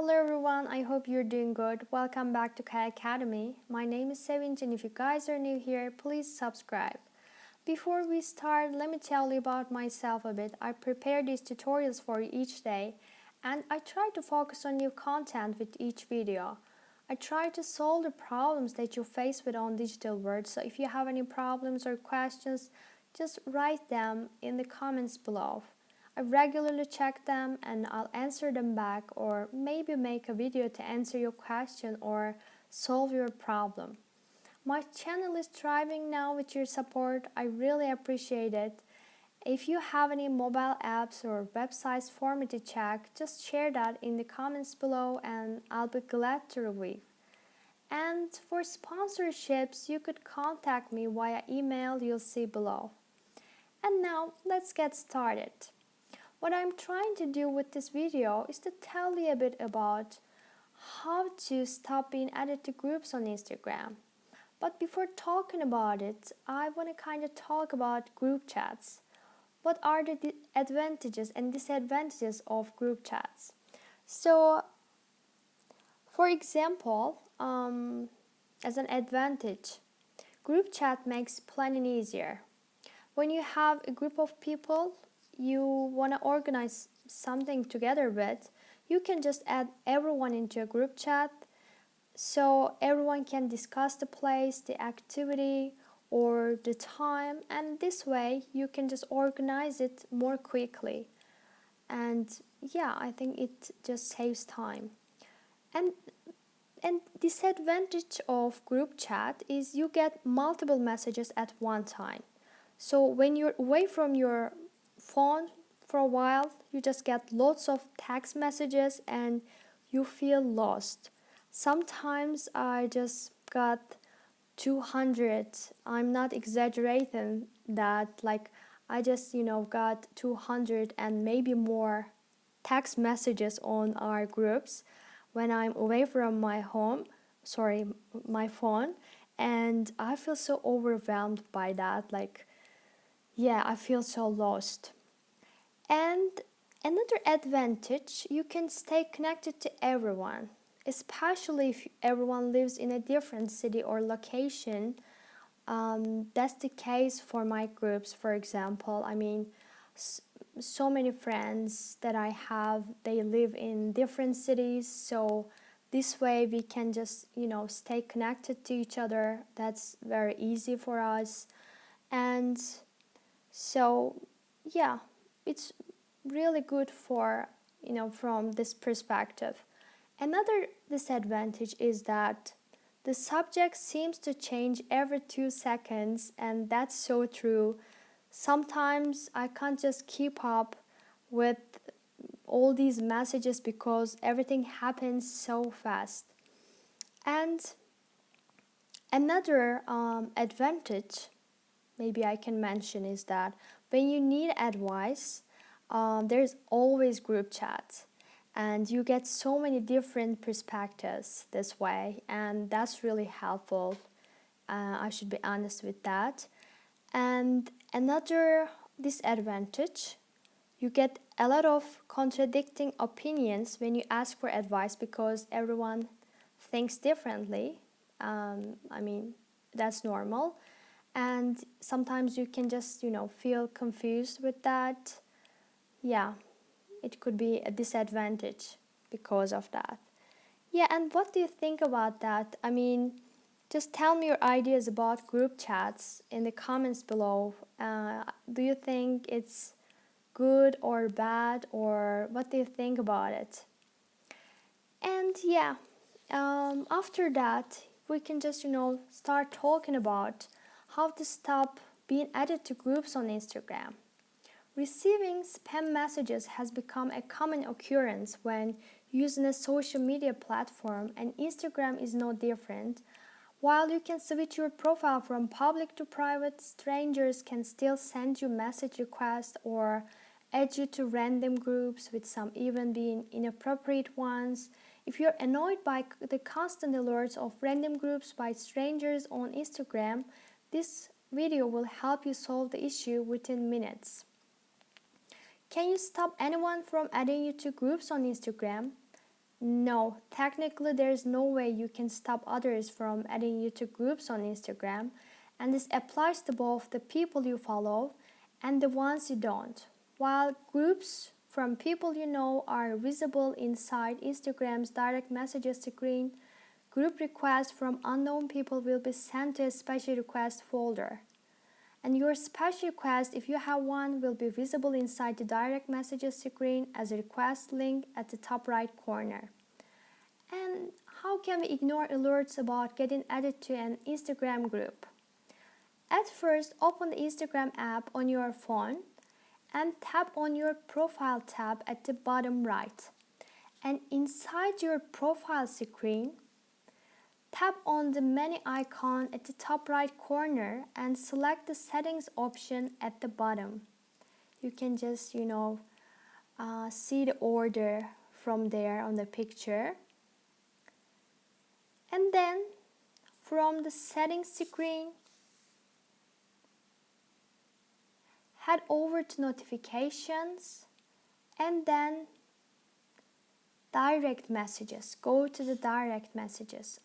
Hello everyone, I hope you're doing good. Welcome back to Kaya Academy. My name is Sevinch and if you guys are new here, please subscribe. Before we start, let me tell you about myself a bit. I prepare these tutorials for you each day and I try to focus on new content with each video. I try to solve the problems that you face with on digital world. So if you have any problems or questions, just write them in the comments below. I regularly check them and I'll answer them back or maybe make a video to answer your question or solve your problem. My channel is thriving now with your support. I really appreciate it. If you have any mobile apps or websites for me to check, just share that in the comments below and I'll be glad to review. And for sponsorships, you could contact me via email you'll see below. And now let's get started. What I'm trying to do with this video is to tell you a bit about how to stop being added to groups on Instagram. But before talking about it, I want to kind of talk about group chats. What are the advantages and disadvantages of group chats? So, for example, as an advantage, group chat makes planning easier. When you have a group of people you want to organize something together with, you can just add everyone into a group chat so everyone can discuss the place, the activity, or the time, and this way you can just organize it more quickly. And yeah, I think it just saves time. And disadvantage of group chat is you get multiple messages at one time. So when you're away from your phone for a while, you just get lots of text messages and you feel lost. Sometimes I just got 200. I'm not exaggerating that. Like I just, got 200 and maybe more text messages on our groups when I'm away from my my phone, and I feel so overwhelmed by that. Like, yeah, I feel so lost. And another advantage, you can stay connected to everyone, especially if everyone lives in a different city or location. That's the case for my groups, for example. I mean, so many friends that I have, they live in different cities, so this way we can just, stay connected to each other. That's very easy for us. And so, yeah, it's really good for, from this perspective. Another disadvantage is that the subject seems to change every 2 seconds, and that's so true. Sometimes I can't just keep up with all these messages because everything happens so fast. And another advantage maybe I can mention is that when you need advice, there's always group chat and you get so many different perspectives this way, and that's really helpful. I should be honest with that. And another disadvantage, you get a lot of contradicting opinions when you ask for advice because everyone thinks differently. I mean, that's normal. And sometimes you can just, feel confused with that. Yeah, it could be a disadvantage because of that. Yeah, and what do you think about that? I mean, just tell me your ideas about group chats in the comments below. Do you think it's good or bad, or what do you think about it? And yeah, after that, we can just, start talking about how to stop being added to groups on Instagram. Receiving spam messages has become a common occurrence when using a social media platform, and Instagram is no different. While you can switch your profile from public to private, strangers can still send you message requests or add you to random groups, with some even being inappropriate ones. If you're annoyed by the constant alerts of random groups by strangers on Instagram, this video will help you solve the issue within minutes. Can you stop anyone from adding you to groups on Instagram? No, technically there's no way you can stop others from adding you to groups on Instagram, and this applies to both the people you follow and the ones you don't. While groups from people you know are visible inside Instagram's direct messages screen, group requests from unknown people will be sent to a special request folder. And your special request, if you have one, will be visible inside the direct messages screen as a request link at the top right corner. And how can we ignore alerts about getting added to an Instagram group? At first, open the Instagram app on your phone and tap on your profile tab at the bottom right. And inside your profile screen, tap on the menu icon at the top right corner and select the settings option at the bottom. You can just, see the order from there on the picture. And then from the settings screen, head over to notifications and then direct messages. Go to the direct messages.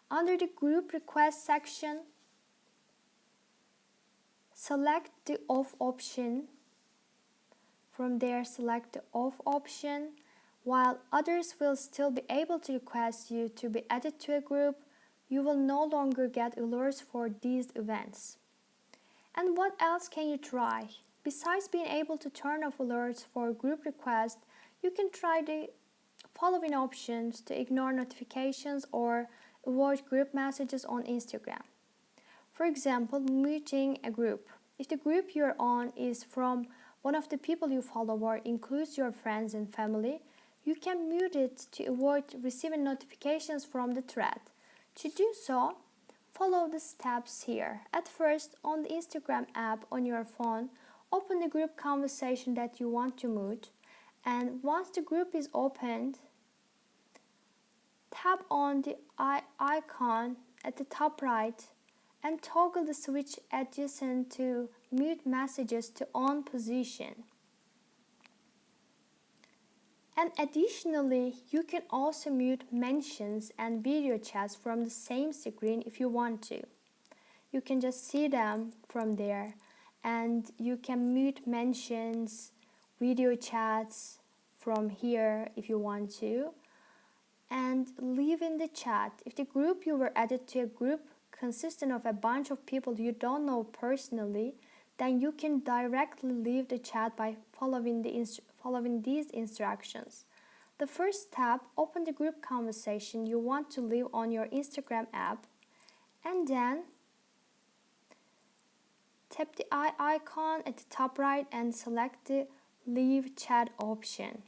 Under the group request section, select the off option. From there, select the off option. While others will still be able to request you to be added to a group, you will no longer get alerts for these events. And what else can you try? Besides being able to turn off alerts for group requests, you can try the following options to ignore notifications or avoid group messages on Instagram. For example, muting a group. If the group you're on is from one of the people you follow or includes your friends and family, you can mute it to avoid receiving notifications from the thread. To do so, follow the steps here. At first, on the Instagram app on your phone, open the group conversation that you want to mute, and once the group is opened, tap on the icon at the top right and toggle the switch adjacent to mute messages to on position. And additionally, you can also mute mentions and video chats from the same screen if you want to. You can just see them from there, and you can mute mentions, video chats from here if you want to, and leave in the chat. If the group you were added to a group consisting of a bunch of people you don't know personally, then you can directly leave the chat by following these instructions. The first step, open the group conversation you want to leave on your Instagram app, and then tap the eye icon at the top right and select the leave chat option.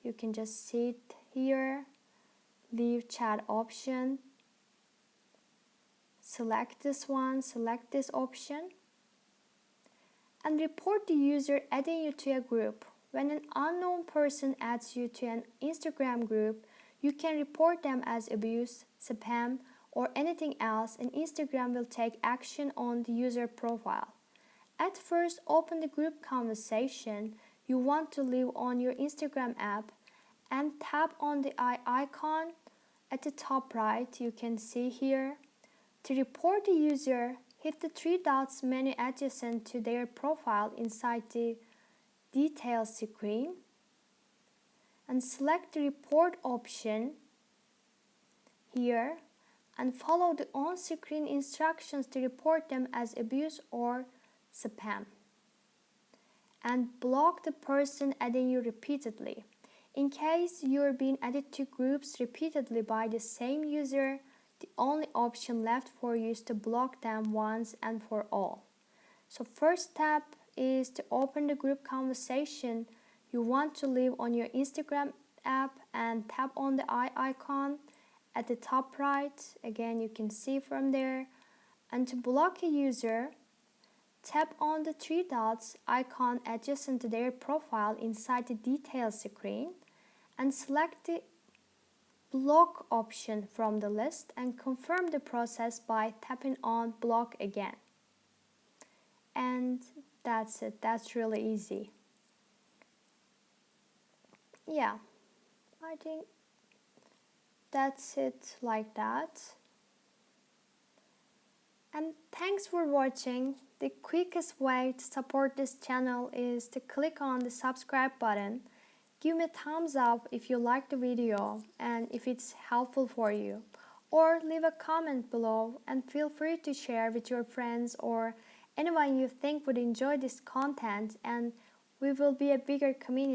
You can just see it here, leave chat option. Select this one, select this option, and report the user adding you to a group. When an unknown person adds you to an Instagram group, you can report them as abuse, spam, or anything else, and Instagram will take action on the user profile. At first, open the group conversation you want to leave on your Instagram app and tap on the eye icon at the top right. You can see here. To report the user, hit the three dots menu adjacent to their profile inside the details screen and select the report option here and follow the on-screen instructions to report them as abuse or spam. And block the person adding you repeatedly. In case you're being added to groups repeatedly by the same user, the only option left for you is to block them once and for all. So first step is to open the group conversation you want to leave on your Instagram app and tap on the eye icon at the top right. Again, you can see from there. And to block a user, tap on the three dots icon adjacent to their profile inside the details screen and select the block option from the list and confirm the process by tapping on block again. And that's it. That's really easy. Yeah, I think that's it like that. And thanks for watching. The quickest way to support this channel is to click on the subscribe button. Give me a thumbs up if you like the video and if it's helpful for you. Or leave a comment below and feel free to share with your friends or anyone you think would enjoy this content, and we will be a bigger community.